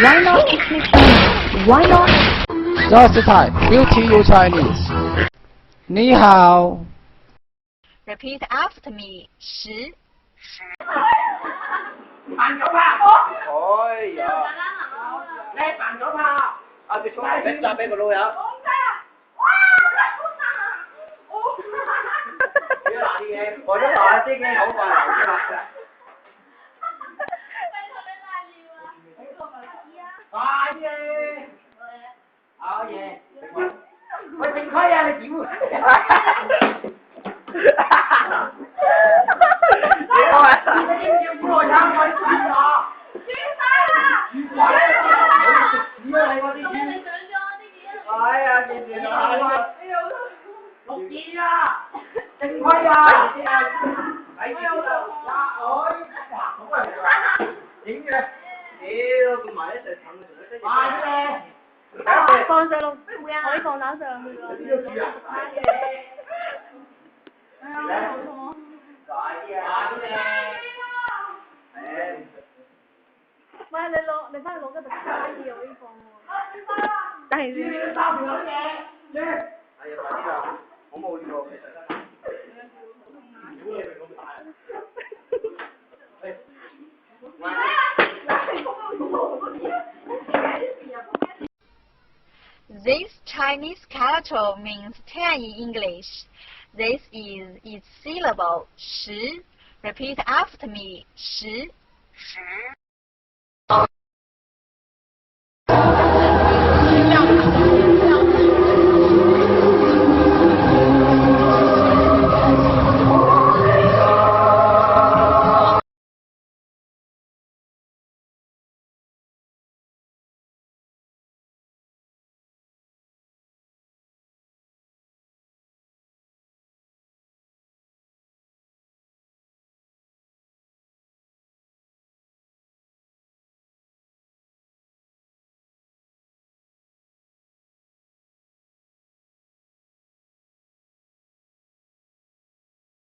Why not speak Chinese? Why not? Just type BeautyU Chinese. 你好。Repeat after me. 10。扮咗炮！哎呀！你扮咗炮！啊！你送俾扎俾個老友。要拿啲嘢，我都拿啲嘢好快流出嚟。快啲！好嘢！喂，正規啊！你點？放上路，可以放膽上去㗎。哎呀，好痛！喂，你翻去攞嗰隻卡要呢個喎。但係哎呀，快啲啦！我冇呢個，其實真係。如果你咁大。This Chinese character means 10 in English. This is its syllable 10. Repeat after me. 10.